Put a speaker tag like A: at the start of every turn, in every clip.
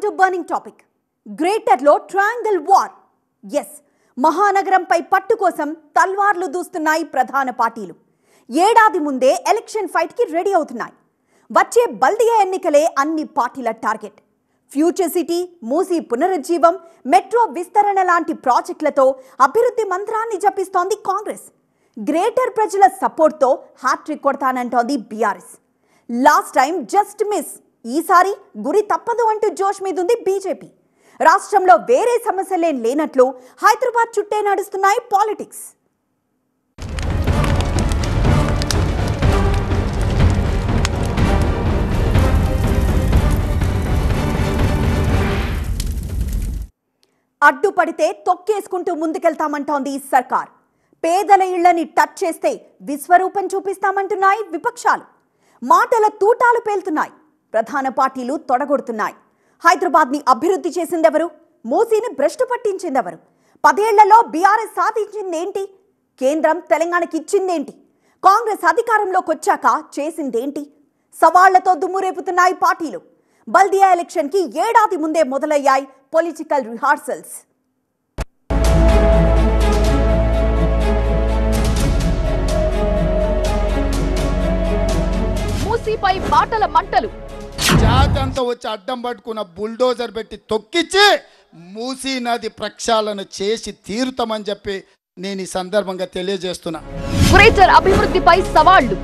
A: Welcome to Burning Topic. గ్రేటర్లో triangle war. Yes, మహానగరంపై పట్టు కోసం తల్వార్లు దూస్తున్నాయి ప్రధాన పార్టీలు. ఏడాది ముందే ఎలక్షన్ ఫైట్కి రెడీ అవుతున్నాయి. వచ్చే బల్దియా ఎన్నికలే అన్ని పార్టీల టార్గెట్. ఫ్యూచర్ సిటీ, మూసీ పునరుజ్జీవం, మెట్రో విస్తరణ లాంటి ప్రాజెక్టులతో అభివృద్ధి మంత్రాన్ని జపిస్తోంది కాంగ్రెస్. గ్రేటర్ ప్రజల సపోర్ట్తో హ్యాట్రిక్ కొడతానంటోంది BRS. Last time just miss, ఈసారి గురి తప్పదు అంటూ జోష్ మీదుంది బీజేపీ. రాష్ట్రంలో వేరే సమస్యలేం లేనట్లు హైదరాబాద్ చుట్టే నడుస్తున్నాయి పాలిటిక్స్. అడ్డుపడితే తొక్కేసుకుంటూ ముందుకెళ్తామంటోంది సర్కార్. పేదల ఇళ్లని టచ్ చేస్తే విశ్వరూపం చూపిస్తామంటున్నాయి విపక్షాలు. మాటల తూటాలు పేలుతున్నాయి, ప్రధాన పార్టీలు తొడగొడుతున్నాయి. హైదరాబాద్ని అభివృద్ధి చేసిందెవరు? మూసీని భ్రష్టు పట్టించిందెవరు? 10 ఏళ్లలో బీఆర్ఎస్ సాధించిందేంటి? కేంద్రం తెలంగాణకి ఇచ్చిందేంటి? కాంగ్రెస్ అధికారంలోకి వచ్చాక చేసిందేంటి? సవాళ్లతో దుమ్మురేపుతున్నాయి పార్టీలు. బల్దియా ఎలక్షన్కి ఏడాది ముందే మొదలయ్యాయి పొలిటికల్ రిహార్సల్స్.
B: మూసీపై మాటల మంటలు.
C: జాతంతా వచ్చి అడ్డం పట్టుకున్న బుల్డోజర్ పెట్టి తొక్కిచ్చి మూసీ నది ప్రక్షాళన చేసి తీరుతామని చెప్పి నేను ఈ సందర్భంగా తెలియజేస్తున్నా.
B: గ్రేటర్ అభివృద్ధిపై సవాళ్లు.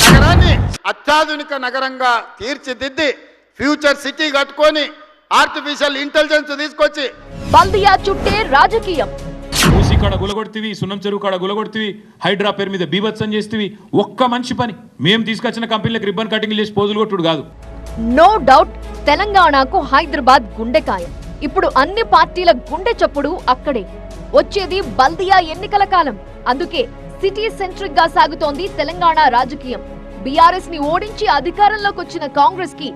C: నగరాన్ని అత్యాధునిక నగరంగా తీర్చిదిద్ది ఫ్యూచర్ సిటీ కట్టుకొని ఆర్టిఫిషియల్ ఇంటెలిజెన్స్ తీసుకొచ్చి
B: బల్దియా చుట్టే రాజకీయం.
D: మూసీ కాడ గులగొడితివి, సున్నం చెరువు కాడ గులగొడితివి, హైడ్రా పేరు మీద బీభత్సం చేస్తేవి. ఒక్క మంచి పని, మేము తీసుకొచ్చిన కంపెనీలకు రిబ్బన్ కటింగ్ చేసి పోజులు కొట్టుడు కాదు.
B: నో డౌట్, తెలంగాణకు హైదరాబాద్ గుండెకాయ. ఇప్పుడు అన్ని పార్టీల గుండె చప్పుడు అక్కడే. వచ్చేది బల్దియా ఎన్నికల కాలం. అందుకే సిటీ సెంట్రిక్ గా సాగుతోంది తెలంగాణ రాజకీయం. బీఆర్ఎస్ ని ఓడించి అధికారంలోకి వచ్చిన కాంగ్రెస్ కి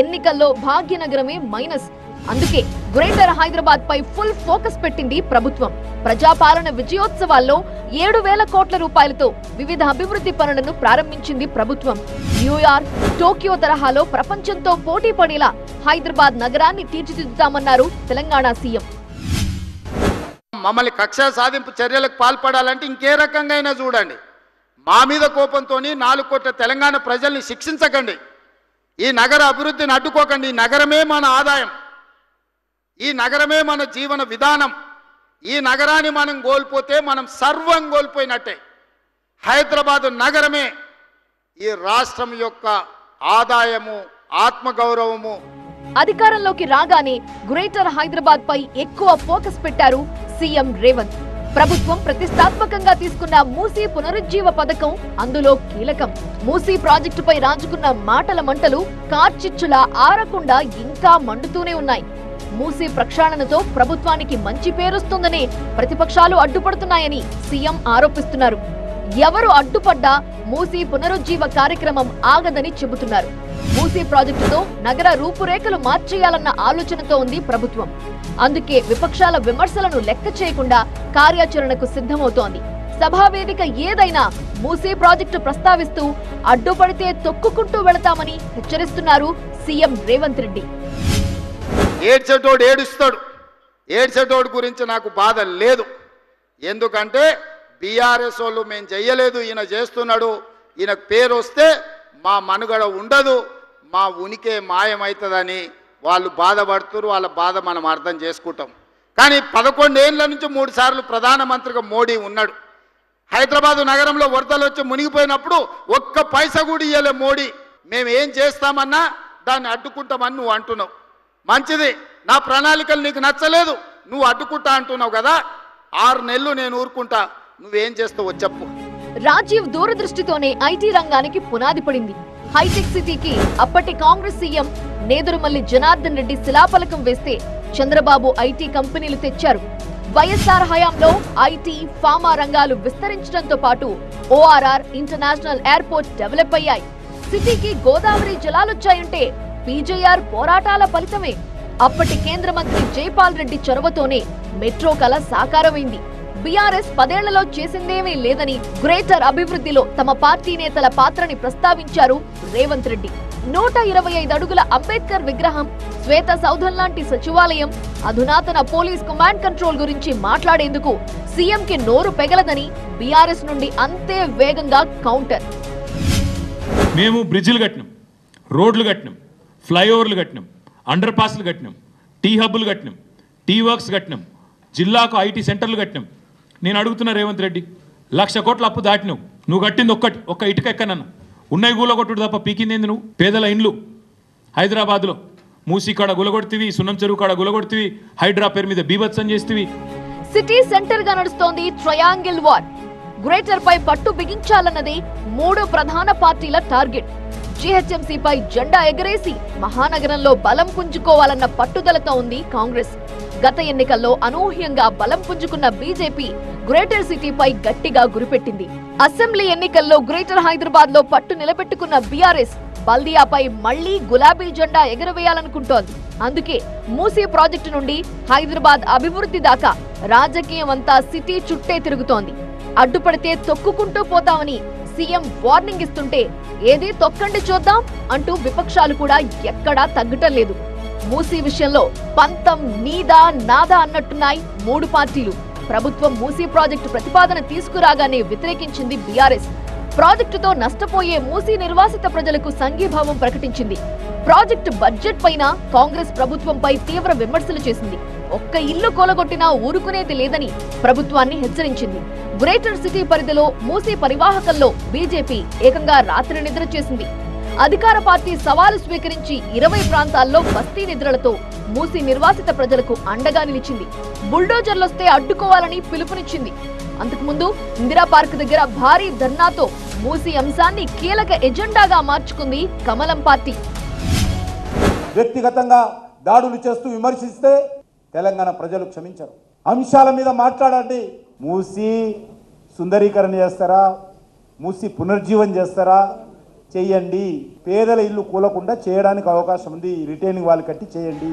B: ఎన్నికల్లో భాగ్యనగరమే మైనస్. అందుకే గ్రేటర్ హైదరాబాద్ పై ఫుల్ ఫోకస్ పెట్టింది ప్రభుత్వం. ప్రజాపాలన విజయోత్సవాల్లో 7,000 కోట్ల రూపాయలతో వివిధ అభివృద్ధి పనులను ప్రారంభించింది ప్రభుత్వం. న్యూయార్క్, టోక్యో తరహాలో ప్రపంచంతో పోటీ పడేలా హైదరాబాద్ నగరాన్ని తీర్చిదిద్దుతామన్నారు తెలంగాణ సీఎం.
C: మమ్మల్ని కక్ష సాధింపు చర్యలకు పాల్పడాలంటే ఇంకే రకంగా అయినా చూడండి. మా మీద కోపంతో 4 కోట్ల తెలంగాణ ప్రజల్ని శిక్షించకండి. ఈ నగర అభివృద్ధిని అడ్డుకోకండి. ఈ నగరమే మన ఆదాయం, ఈ నగరమే మన జీవన విధానం. ఈ నగరాన్ని మనం కోల్పోతే మనం సర్వం కోల్పోయినట్టే. హైదరాబాద్ నగరమే ఈ రాష్ట్రం యొక్క ఆదాయము, ఆత్మగౌరవము.
B: అధికారంలోకి రాగానే గ్రేటర్ హైదరాబాద్ పై ఎక్కువ ఫోకస్ పెట్టారు సీఎం రేవంత్. ప్రభుత్వం ప్రతిష్టాత్మకంగా తీసుకున్న మూసీ పునరుజ్జీవ పథకం అందులో కీలకం. మూసీ ప్రాజెక్టుపై రాజుకున్న మాటల మంటలు కార్చిచ్చులా ఆరకుండా ఇంకా మండుతూనే ఉన్నాయి. మూసీ ప్రక్షాళనతో ప్రభుత్వానికి మంచి పేరొస్తుందనే ప్రతిపక్షాలు అడ్డుపడుతున్నాయని సీఎం ఆరోపిస్తున్నారు. ఎవరు అడ్డుపడ్డా మూసీ పునరుజ్జీవ కార్యక్రమం ఆగదని చెబుతున్నారు. మూసీ ప్రాజెక్టుతో నగర రూపురేఖలు మార్చేయాలన్న ఆలోచనతో ఉంది ప్రభుత్వం. అందుకే విపక్షాల విమర్శలను లెక్క చేయకుండా కార్యాచరణకు సిద్ధమవుతోంది. సభావేదిక ఏదైనా మూసీ ప్రాజెక్టు ప్రస్తావిస్తూ అడ్డుపడితే తొక్కుకుంటూ వెళతామని హెచ్చరిస్తున్నారు సీఎం రేవంత్ రెడ్డి.
C: ఏడ్చేటోడు ఏడుస్తాడు. ఏడ్చేటోడు గురించి నాకు బాధ లేదు. ఎందుకంటే బీఆర్ఎస్ వాళ్ళు మేము చెయ్యలేదు, ఈయన చేస్తున్నాడు, ఈయనకు పేరు వస్తే మా మనుగడ ఉండదు, మా ఉనికి మాయమవుతుందని వాళ్ళు బాధపడుతున్నారు. వాళ్ళ బాధ మనం అర్థం చేసుకుంటాం. కానీ 11 ఏళ్ల నుంచి 3 సార్లు ప్రధానమంత్రిగా మోడీ ఉన్నాడు. హైదరాబాదు నగరంలో వరదలు వచ్చి మునిగిపోయినప్పుడు ఒక్క పైసా కూడా ఇయ్యలే మోడీ. మేము ఏం చేస్తామన్నా దాన్ని అడ్డుకుంటామని నువ్వు అంటున్నావు. మంచిది, నా ప్రణాళికలు నీకు నచ్చలేదు, నువ్వు అడ్డుకుంటా అంటున్నావు కదా. 6 నెలలు నేను ఊరుకుంటా, నువ్వేం చేస్తావో చెప్పు.
B: రాజీవ్ దూరదృష్టితోనే ఐటీ రంగానికి పునాది పడింది. హైటెక్ సిటీకి అప్పటి కాంగ్రెస్ సీఎం నేదురుమల్లి జనార్దన్ రెడ్డి శిలాఫలకం వేస్తే చంద్రబాబు ఐటీ కంపెనీలు తెచ్చారు. వైఎస్ఆర్ హయాంలో ఐటీ, ఫార్మా రంగాలు విస్తరించడంతో పాటు ఓఆర్ఆర్ ఇంటర్నేషనల్ ఎయిర్పోర్ట్ డెవలప్ అయ్యాయి. సిటీకి గోదావరి జలాలొచ్చాయంటే పీజేఆర్ పోరాటాల ఫలితమే. అప్పటి కేంద్ర మంత్రి జైపాల్ రెడ్డి చొరవతోనే మెట్రో కల సాకారమైంది. బీఆర్ఎస్ 10 ఏళ్లలో చేసిందేమీ లేదని గ్రేటర్ అభివృద్ధిలో తమ పార్టీ నేతల పాత్రని ప్రస్తావించారు రేవంత్ రెడ్డి. 125 అడుగుల అంబేద్కర్ విగ్రహం, శ్వేత సౌధం లాంటి సచివాలయం, అధునాతన పోలీస్ కమాండ్ కంట్రోల్ గురించి మాట్లాడేందుకు సీఎంకి నోరు పెగలదని బీఆర్ఎస్ నుండి అంతే వేగంగా కౌంటర్.
D: మేము బ్రిడ్జిలు కట్టినాం, రోడ్లు కట్టినాం, ఫ్లైఓవర్లు కట్టినాం, అండర్ పాస్లు కట్టినాం, టీ హబ్బులు కట్టినాం, టీ వర్క్స్ కట్టినాం, జిల్లాకు ఐటీ సెంటర్లు కట్టినాం. నేను అడుగుతున్నా రేవంత్ రెడ్డి, 1,00,000 కోట్ల అప్పు దాటినావు, నువ్వు కట్టింది ఒక్క ఇటుక ఎక్కనన్నా ఉన్నాయి గులగొట్టుడు తప్ప పీకిందేంది నువ్వు? పేదల ఇండ్లు హైదరాబాద్లో మూసీ కాడ గులగొడుతీవి, సున్నం చెరువు కాడ గులగొడుతీవి, హైడ్రా పేరు మీద బీభత్సం చేస్తీవి.
B: సిటీ సెంటర్ గా నడుస్తోంది ట్రయాంగిల్ వార్. గ్రేటర్ పై పట్టు బిగించాలన్నది 3 ప్రధాన పార్టీల టార్గెట్. జీహెచ్ఎంసీపై జెండా ఎగరేసి మహానగరంలో బలం పుంజుకోవాలన్న పట్టుదలతో ఉంది కాంగ్రెస్. గత ఎన్నికల్లో అనూహ్యంగా బలం పుంజుకున్న బీజేపీ గ్రేటర్ సిటీపై గట్టిగా గురిపెట్టింది. అసెంబ్లీ ఎన్నికల్లో గ్రేటర్ హైదరాబాద్ లో పట్టు నిలబెట్టుకున్న బీఆర్ఎస్ బల్దియాపై మళ్లీ గులాబీ జెండా ఎగరవేయాలనుకుంటోంది. అందుకే మూసీ ప్రాజెక్టు నుండి హైదరాబాద్ అభివృద్ధి దాకా రాజకీయం అంతా సిటీ చుట్టే తిరుగుతోంది. అడ్డుపడితే తొక్కుకుంటూ పోతామని సీఎం వార్నింగ్ ఇస్తుంటే ఏది తొక్కండి చూద్దాం అంటూ విపక్షాలు కూడా ఎక్కడా తగ్గటం లేదు. మూసీ విషయంలో పంతం నీదా నాదా అన్నట్టున్నాయి 3 పార్టీలు. ప్రభుత్వం మూసీ ప్రాజెక్టు ప్రతిపాదన తీసుకురాగానే వ్యతిరేకించింది బీఆర్ఎస్. ప్రాజెక్టుతో నష్టపోయే మూసీ నిర్వాసిత ప్రజలకు సంఘీభావం ప్రకటించింది. ప్రాజెక్టు బడ్జెట్ పైన కాంగ్రెస్ ప్రభుత్వంపై తీవ్ర విమర్శలు చేసింది. ఒక్క ఇల్లు కూలగొట్టినా ఊరుకునేది లేదని ప్రభుత్వాన్ని హెచ్చరించింది. గ్రేటర్ సిటీ పరిధిలో మూసీ పరివాహకంలో బీజేపీ ఏకంగా రాత్రి నిద్ర చేసింది. అధికార పార్టీ సవాలు స్వీకరించి 20 ప్రాంతాల్లో బస్తీ నిద్రలతో మూసీ నిర్వాసిత ప్రజలకు అండగా నిలిచింది. బుల్డోజర్లొస్తే అడ్డుకోవాలని పిలుపునిచ్చింది. అంతకుముందు ఇందిరా పార్క్ దగ్గర భారీ ధర్నాతో మూసీ అంశాన్ని కీలక ఎజెండాగా మార్చుకుంది కమలం పార్టీ.
E: వ్యక్తిగతంగా దాడులు చేస్తూ విమర్శిస్తే తెలంగాణ ప్రజలు క్షమించరు. అంశాల మీద మాట్లాడండి. మూసీ సుందరీకరణ చేస్తారా, మూసీ పునర్జీవం చేస్తారా, చేయండి. పేదల ఇల్లు కూలకుండా చేయడానికి అవకాశం ఉంది. రిటైనింగ్ వాళ్ళు కట్టి చేయండి.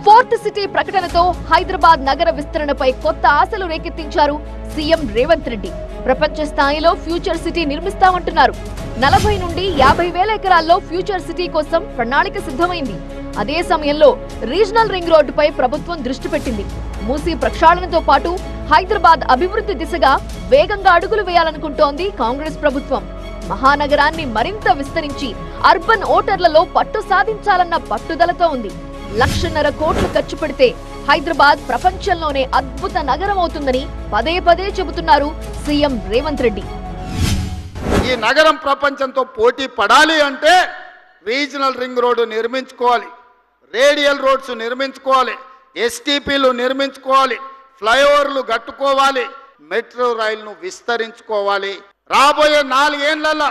B: ఫోర్త్ సిటీ ప్రకటనతో హైదరాబాద్ నగర విస్తరణపై కొత్త ఆశలు రేకెత్తించారు సీఎం రేవంత్ రెడ్డి. ప్రపంచ స్థాయిలో ఫ్యూచర్ సిటీ నిర్మిస్తామంటున్నారు. 40 నుండి 50,000 ఎకరాల్లో ఫ్యూచర్ సిటీ కోసం ప్రణాళిక సిద్ధమైంది. అదే సమయంలో రీజనల్ రింగ్ రోడ్డుపై ప్రభుత్వం దృష్టి పెట్టింది. మూసీ ప్రక్షాళనతో పాటు హైదరాబాద్ అభివృద్ధి దిశగా వేగంగా అడుగులు వేయాలనుకుంటోంది కాంగ్రెస్ ప్రభుత్వం. మహానగరాన్ని మరింత విస్తరించి అర్బన్ ఓటర్లలో పట్టు సాధించాలన్న పట్టుదలతో ఉంది. 1,50,000 కోట్లు ఖర్చు పెడితే హైదరాబాద్ ప్రపంచంలోనే అద్భుత నగరం అవుతుందని పదే పదే చెబుతున్నారు సీఎం రేవంత్ రెడ్డి.
C: ఈ నగరం ప్రపంచంతో పోటీ పడాలి అంటే రీజనల్ రింగ్ రోడ్డు నిర్మించుకోవాలి, రేడియల్ రోడ్స్ నిర్మించుకోవాలి, ఎస్టీపీలు నిర్మించుకోవాలి, ఫ్లైఓవర్లు కట్టుకోవాలి, మెట్రో రైలును విస్తరించుకోవాలి. రాబోయే 4 ఏళ్లలో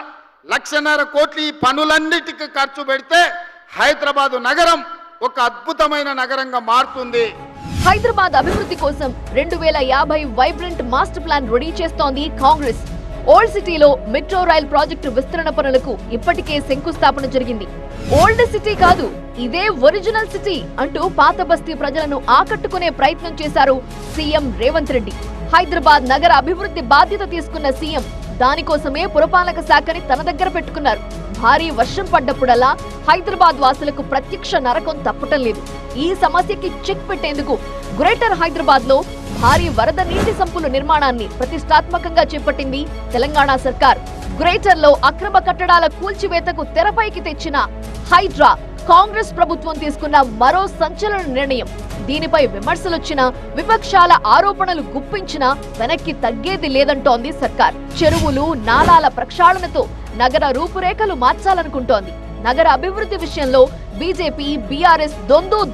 C: 1,50,000 కోట్లు ఈ పనులన్నిటికీ ఖర్చు పెడితే హైదరాబాదు నగరం ఒక అద్భుతమైన నగరంగా మారుతుంది.
B: హైదరాబాద్ అభివృద్ధి కోసం 2050 వైబ్రెంట్ మాస్టర్ ప్లాన్ రెడీ చేస్తోంది కాంగ్రెస్. ఓల్డ్ సిటీలో మెట్రో రైల్ ప్రాజెక్టు విస్తరణ పనులకు ఇప్పటికే శంకుస్థాపన జరిగింది. ఓల్డ్ సిటీ కాదు, ఇదే ఒరిజినల్ సిటీ అంటూ పాత బస్తీ ప్రజలను ఆకట్టుకునే ప్రయత్నం చేశారు సీఎం రేవంత్ రెడ్డి. హైదరాబాద్ నగర అభివృద్ధి బాధ్యత తీసుకున్న సీఎం దానికోసమే పురపాలక శాఖని తన దగ్గర పెట్టుకున్నారు. భారీ వర్షం పడ్డప్పుడల్లా హైదరాబాద్ వాసులకు ప్రత్యక్ష నరకం తప్పటం లేదు. ఈ సమస్యకి చెక్ పెట్టేందుకు గ్రేటర్ హైదరాబాద్ లో భారీ వరద నీటి సంపుల నిర్మాణాన్ని ప్రతిష్టాత్మకంగా చేపట్టింది తెలంగాణ సర్కార్. గ్రేటర్ లో అక్రమ కట్టడాల కూల్చివేతకు తెరపైకి తెచ్చిన హైడ్రా కాంగ్రెస్ ప్రభుత్వం తీసుకున్న మరో సంచలన నిర్ణయం. దీనిపై విమర్శలొచ్చినా, విపక్షాల ఆరోపణలు గుప్పించినా వెనక్కి తగ్గేది లేదంటోంది సర్కార్. చెరువులు, నాలాల ప్రక్షాళనతో నగర రూపురేఖలు మార్చాలనుకుంటోంది. నగర అభివృద్ధి విషయంలో బీజేపీ, బీఆర్ఎస్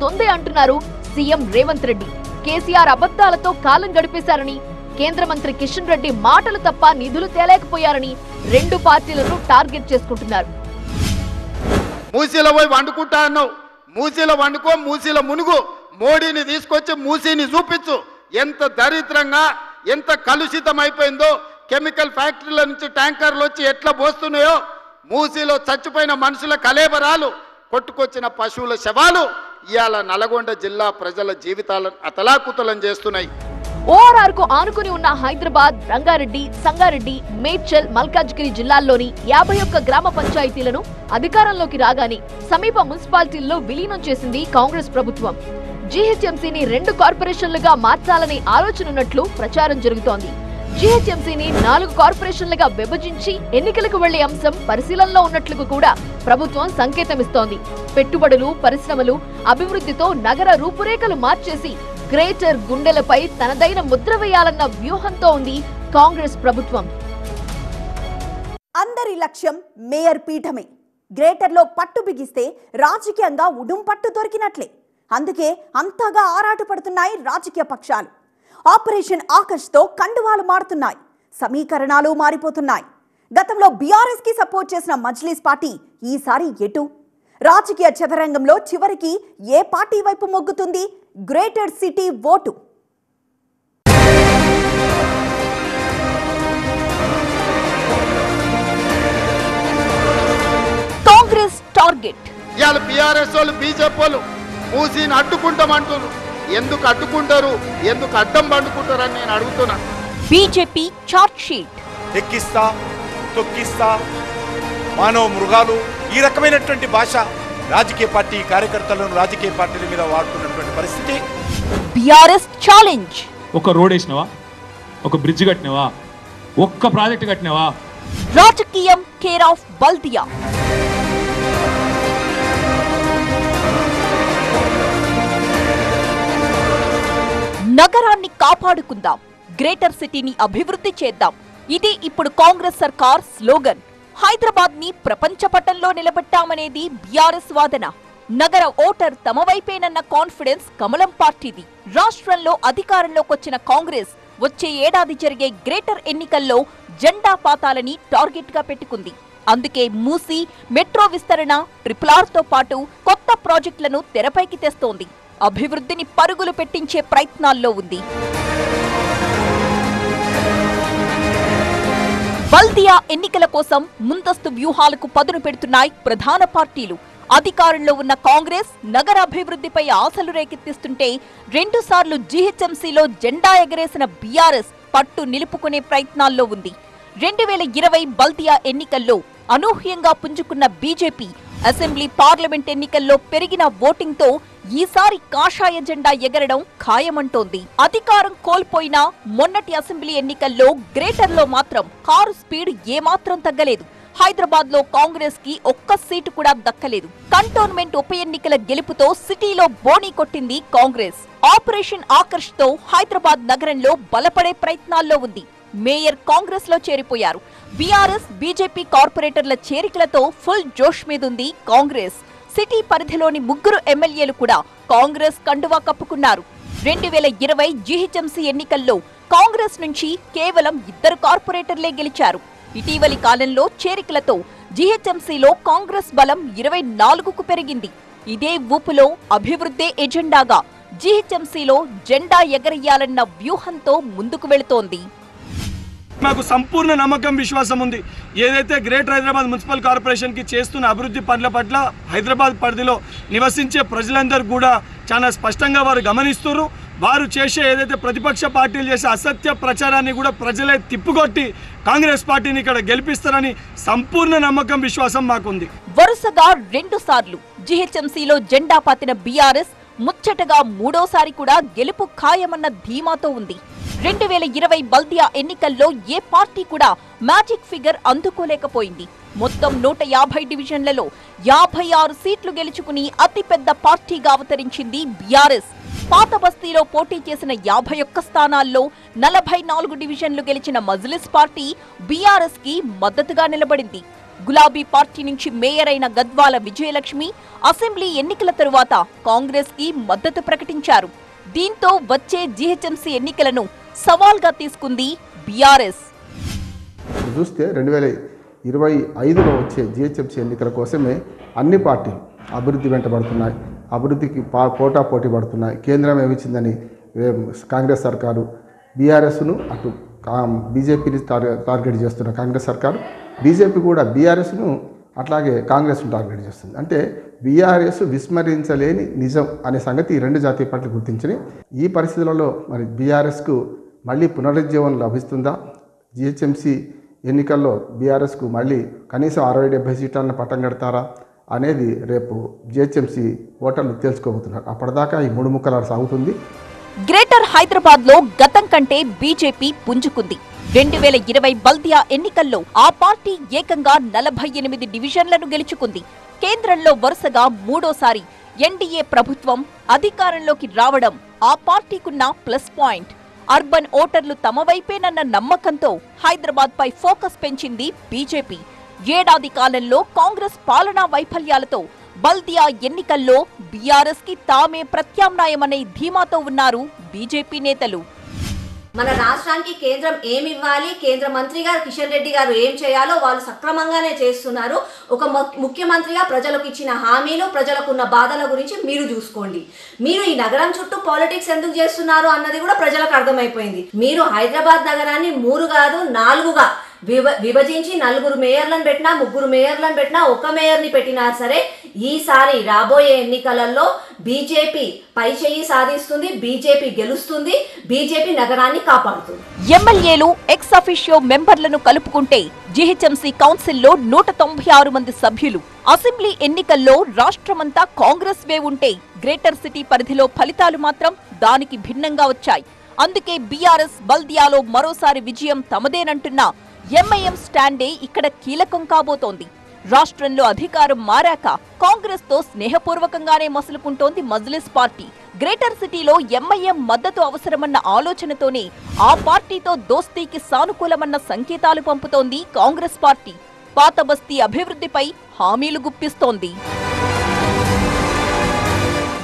B: దొందే అంటున్నారు సీఎం రేవంత్ రెడ్డి. కేసీఆర్ అబద్ధాలతో కాలం గడిపేశారని, కేంద్ర మంత్రి కిషన్ రెడ్డి మాటలు తప్ప నిధులు తేలేకపోయారని 2 పార్టీలను టార్గెట్ చేసుకుంటున్నారు.
C: మూసీలో పోయి వండుకుంటా అన్నావు, మూసీలో వండుకో, మూసీలో మునుగు, మోడీని తీసుకొచ్చి మూసీని చూపించు. ఎంత దరిద్రంగా, ఎంత కలుషితం అయిపోయిందో. కెమికల్ ఫ్యాక్టరీల నుంచి ట్యాంకర్లు వచ్చి ఎట్లా పోస్తున్నాయో, మూసీలో చచ్చిపోయిన మనుషుల కలేబరాలు, కొట్టుకొచ్చిన పశువుల శవాలు ఇవాళ నల్గొండ జిల్లా ప్రజల జీవితాలను అతలాకుతలం చేస్తున్నాయి.
B: ORR కు ఆనుకుని ఉన్న హైదరాబాద్, రంగారెడ్డి, సంగారెడ్డి, మేడ్చల్, మల్కాజ్గిరి జిల్లాల్లోని 51 గ్రామ పంచాయతీలను అధికారంలోకి రాగానే సమీప మున్సిపాలిటీల్లో విలీనం చేసింది కాంగ్రెస్ ప్రభుత్వం. జీహెచ్ఎంసీని 2 కార్పొరేషన్లుగా మార్చాలనే ఆలోచన ఉన్నట్లు ప్రచారం జరుగుతోంది. జీహెచ్ఎంసీని 4 కార్పొరేషన్లుగా విభజించి ఎన్నికలకు వెళ్లే అంశం పరిశీలనలో ఉన్నట్లు కూడా ప్రభుత్వం సంకేతమిస్తోంది. పెట్టుబడులు, పరిశ్రమలు, అభివృద్ధితో నగర రూపురేఖలు మార్చేసి గ్రేటర్ గుండెలపై తనదైన ముద్ర వేయాలన్న వ్యూహంతో ఉంది కాంగ్రెస్ ప్రభుత్వం.
A: అందరి లక్ష్యం మేయర్ పీఠమే. గ్రేటర్లో పట్టు బిగిస్తే రాజకీయంగా ఉడుం పట్టు దొరికినట్లే. అందుకే అంతగా ఆరాటపడుతున్నాయి రాజకీయ పక్షాలు. ఆపరేషన్ ఆకర్ష్తో కండువాలు మారుతున్నాయి, సమీకరణాలు మారిపోతున్నాయి. గతంలో బీఆర్ఎస్ కి సపోర్ట్ చేసిన మజ్లిస్ పార్టీ ఈసారి ఎటు? రాజకీయ చదరంగంలో చివరికి ఏ పార్టీ వైపు మొగ్గుతుంది Greater city vote?
B: Congress target.
C: ఇవాళ బీఆర్ఎస్ వాళ్ళు, బీజేపీ వాళ్ళు మూసీని అడ్డుకుంటామంటున్నారు. ఎందుకు అడ్డుకుంటారు, ఎందుకు అడ్డం పండుకుంటారని నేను అడుగుతున్నా.
B: BJP charge sheet.
F: ఎక్కిస్తా, తొక్కిస్తా, మానవ మృగాలు, ఈ రకమైనటువంటి భాష రాజకీయ పార్టీ కార్యకర్తలను రాజకీయ పార్టీల మీద వాడుతున్నటువంటి పరిస్థితి.
B: BRS challenge.
D: ఒక రోడ్ వేసినవా, ఒక బ్రిడ్జ్ కట్టినవా, ఒక్క ప్రాజెక్ట్ కట్టినవా?
B: రాజకీయం కేర్ ఆఫ్ బల్దియా. నగరాన్ని కాపాడుకుందాం, గ్రేటర్ సిటీని అభివృద్ధి చేద్దాం. ఇది ఇప్పుడు కాంగ్రెస్ సర్కార్ స్లోగన్. హైదరాబాద్ ని ప్రపంచ పటంలో నిలబెట్టామనేది బీఆర్ఎస్ వాదన. నగర ఓటర్ తమ వైపేనన్న కాన్ఫిడెన్స్ కమలం పార్టీది. రాష్ట్రంలో అధికారంలోకొచ్చిన కాంగ్రెస్ వచ్చే ఏడాది జరిగే గ్రేటర్ ఎన్నికల్లో జెండా పాతాలని టార్గెట్ గా పెట్టుకుంది. అందుకే మూసీ, మెట్రో విస్తరణ, RRR తో పాటు కొత్త ప్రాజెక్టులను తెరపైకి తెస్తోంది. అభివృద్ధిని పరుగులు పెట్టించే ప్రయత్నాల్లో ఉంది. బల్దియా ఎన్నికల కోసం ముందస్తు వ్యూహాలకు పదును పెడుతున్నాయి ప్రధాన పార్టీలు. అధికారంలో ఉన్న కాంగ్రెస్ నగరాభివృద్ధిపై ఆశలు రేకెత్తిస్తుంటే 2 సార్లు జీహెచ్ఎంసీలో జెండా ఎగరేసిన బీఆర్ఎస్ పట్టు నిలుపుకునే ప్రయత్నాల్లో ఉంది. 2020 బల్దియా ఎన్నికల్లో అనూహ్యంగా పుంజుకున్న బీజేపీ అసెంబ్లీ, పార్లమెంట్ ఎన్నికల్లో పెరిగిన ఓటింగ్ తో ఈసారి కాషాయ జెండా ఎగరడం ఖాయమంటోంది. అధికారం కోల్పోయినా మొన్నటి అసెంబ్లీ ఎన్నికల్లో గ్రేటర్లో మాత్రం కారు స్పీడ్ ఏమాత్రం తగ్గలేదు. హైదరాబాద్ లో కాంగ్రెస్ కి ఒక్క సీటు కూడా దక్కలేదు. కంటోన్మెంట్ ఉప ఎన్నికల గెలుపుతో సిటీలో బోణీ కొట్టింది కాంగ్రెస్. ఆపరేషన్ ఆకర్ష్ తో హైదరాబాద్ నగరంలో బలపడే ప్రయత్నాల్లో ఉంది. మేయర్ కాంగ్రెస్ లో చేరిపోయారు. బీఆర్ఎస్, బీజేపీ కార్పొరేటర్ల చేరికలతో ఫుల్ జోష్ మీదుంది కాంగ్రెస్. సిటీ పరిధిలోని 3 ఎమ్మెల్యేలు కూడా కాంగ్రెస్ కండువా కప్పుకున్నారు. 2020 జీహెచ్ఎంసీ ఎన్నికల్లో కాంగ్రెస్ నుంచి కేవలం 2 కార్పొరేటర్లే గెలిచారు. ఇటీవలి కాలంలో చేరికలతో జీహెచ్ఎంసీలో కాంగ్రెస్ బలం 24కు పెరిగింది. ఇదే ఊపులో అభివృద్ధే ఎజెండాగా జీహెచ్ఎంసీలో జెండా ఎగరేయాలన్న వ్యూహంతో ముందుకు వెళుతోంది.
G: మాకు సంపూర్ణ నమ్మకం, విశ్వాసం ఉంది. ఏదైతే గ్రేటర్ హైదరాబాద్ మున్సిపల్ కార్పొరేషన్కి చేస్తున్న అభివృద్ధి పనుల పట్ల హైదరాబాద్ పరిధిలో నివసించే ప్రజలందరూ కూడా చాలా స్పష్టంగా వారు గమనిస్తున్నారు. వారు చేసే ఏదైతే ప్రతిపక్ష పార్టీలు చేసే అసత్య ప్రచారాన్ని కూడా ప్రజలే తిప్పుకొట్టి కాంగ్రెస్ పార్టీని ఇక్కడ గెలిపిస్తారని సంపూర్ణ నమ్మకం, విశ్వాసం మాకుంది.
B: వరుసగా 2 సార్లు జీహెచ్ఎంసీలో జెండా పాతిన బీఆర్ఎస్ ముచ్చటగా 3వసారి కూడా గెలుపు ఖాయమన్న ధీమాతో ఉంది. 2020 బల్దియా ఎన్నికల్లో ఏ పార్టీ కూడా మ్యాజిక్ ఫిగర్ అందుకోలేకపోయింది. మొత్తం 150 డివిజన్లలో 56 సీట్లు గెలుచుకుని అతిపెద్ద పార్టీగా అవతరించింది బీఆర్ఎస్. పాత బస్తీలో పోటీ చేసిన 51 స్థానాల్లో 44 డివిజన్లు గెలిచిన మజ్లిస్ పార్టీ బీఆర్ఎస్ కి మద్దతుగా నిలబడింది. గులాబీ పార్టీ నుంచి మేయర్ అయిన గద్వాల విజయలక్ష్మి అసెంబ్లీ ఎన్నికల తరువాత కాంగ్రెస్ కి మద్దతు ప్రకటించారు. దీంతో వచ్చే జీహెచ్ఎంసీ ఎన్నికలను సవాల్గా తీసుకుంది బీఆర్ఎస్.
H: చూస్తే 2025లో వచ్చే జీహెచ్ఎంసీ ఎన్నికల కోసమే అన్ని పార్టీలు అభివృద్ధి వెంటబడుతున్నాయి, అభివృద్ధికి పోటాపోటీ పడుతున్నాయి. కేంద్రం ఏమిచ్చిందని కాంగ్రెస్ సర్కారు బీఆర్ఎస్ను అటు బీజేపీని టార్గెట్ చేస్తున్న కాంగ్రెస్ సర్కారు, బీజేపీ కూడా బీఆర్ఎస్ను అట్లాగే కాంగ్రెస్ను టార్గెట్ చేస్తుంది. అంటే బీఆర్ఎస్ విస్మరించలేని నిజం అనే సంగతి ఈ రెండు జాతీయ పార్టీలు గుర్తించినాయి. ఈ పరిస్థితులలో మరి బీఆర్ఎస్కు మళ్ళీ పునరుజ్జీవనం లభిస్తుందా? జిహెచ్ఎంసీ ఎన్నికల్లో బీఆర్ఎస్కు మళ్ళీ కనీసం 60-70 సీట్లను పట్టం కడతారా అనేది రేపు జిహెచ్ఎంసీ ఓటర్లు తెలుసుకోబోతున్నారు. అప్పటిదాకా ఈ మూడు ముక్కలాట సాగుతుంది.
I: గ్రేటర్ హైదరాబాద్ లో గతం కంటే బీజేపీ పుంజుకుంది. 2020 బల్దియా ఎన్నికల్లో ఆ పార్టీ ఏకంగా 48 డివిజన్లను గెలుచుకుంది. కేంద్రంలో వరుసగా మూడోసారి ఎన్డీఏ ప్రభుత్వం అధికారంలోకి రావడం ఆ పార్టీకున్న ప్లస్ పాయింట్. అర్బన్ ఓటర్లు తమ వైపేనన్న నమ్మకంతో హైదరాబాద్ పై ఫోకస్ పెంచింది బీజేపీ. ఏడాది కాలంలో కాంగ్రెస్ పాలనా వైఫల్యాలతో బల్దియా ఎన్నికల్లో బీఆర్ఎస్ కి తామే ప్రత్యామ్నాయమనే ధీమాతో ఉన్నారు బీజేపీ నేతలు.
J: మన రాష్ట్రానికి కేంద్రం ఏమి ఇవ్వాలి, కేంద్ర మంత్రి గారు కిషన్ రెడ్డి గారు ఏం చేయాలో వాళ్ళు సక్రమంగానే చేస్తున్నారు. ఒక ముఖ్యమంత్రిగా ప్రజలకు ఇచ్చిన హామీలు, ప్రజలకు ఉన్న బాధల గురించి మీరు చూసుకోండి. మీరు ఈ నగరం చుట్టూ పాలిటిక్స్ ఎందుకు చేస్తున్నారు అన్నది కూడా ప్రజలకు అర్థమైపోయింది. మీరు హైదరాబాద్ నగరాన్ని 3 కాదు 4గా విభజించి 4 మేయర్లను పెట్టినా, 3 మేయర్లను పెట్టినా, 1 మేయర్ని పెట్టినా సరే ఈసారి రాబోయే ఎన్నికలలో బీజేపీ పై చేయి సాధిస్తుంది, బీజేపీ గెలుస్తుంది, బీజేపీ నగరాన్ని కాపాడుతుంది.
I: ఎమ్మెల్యేలు ఎక్స్ అఫిషియో మెంబర్లను కలుపుకుంటే జీహెచ్ఎంసీ కౌన్సిల్లో 196 మంది సభ్యులు. అసెంబ్లీ ఎన్నికల్లో రాష్ట్రమంతా కాంగ్రెస్ వే ఉంటే గ్రేటర్ సిటీ పరిధిలో ఫలితాలు మాత్రం దానికి భిన్నంగా వచ్చాయి. అందుకే బీఆర్ఎస్ బల్దియాలో మరోసారి విజయం తమదేనంటున్న ఎంఐఎం స్టాండే ఇక్కడ కీలకం కాబోతోంది. రాష్ట్రంలో అధికారం మారాక కాంగ్రెస్ తో స్నేహపూర్వకంగానే మసులుకుంటోంది మజ్లిస్ పార్టీ. గ్రేటర్ సిటీలో ఎంఐఎం మద్దతు అవసరమన్న ఆలోచనతోనే ఆ పార్టీతో దోస్తీకి సానుకూలమన్న సంకేతాలు పంపుతోంది కాంగ్రెస్ పార్టీ. పాత బస్తీ అభివృద్ధిపై హామీలు గుప్పిస్తోంది.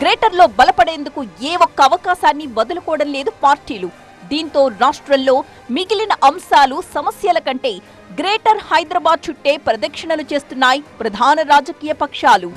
I: గ్రేటర్లో బలపడేందుకు ఏ ఒక్క అవకాశాన్ని వదులుకోవడం లేదు పార్టీలు. దీంతో రాష్ట్రంలో మిగిలిన అంశాలు, సమస్యల కంటే గ్రేటర్ హైదరాబాద్ చుట్టే ప్రదక్షిణలు చేస్తున్నాయి ప్రధాన రాజకీయ పక్షాలు.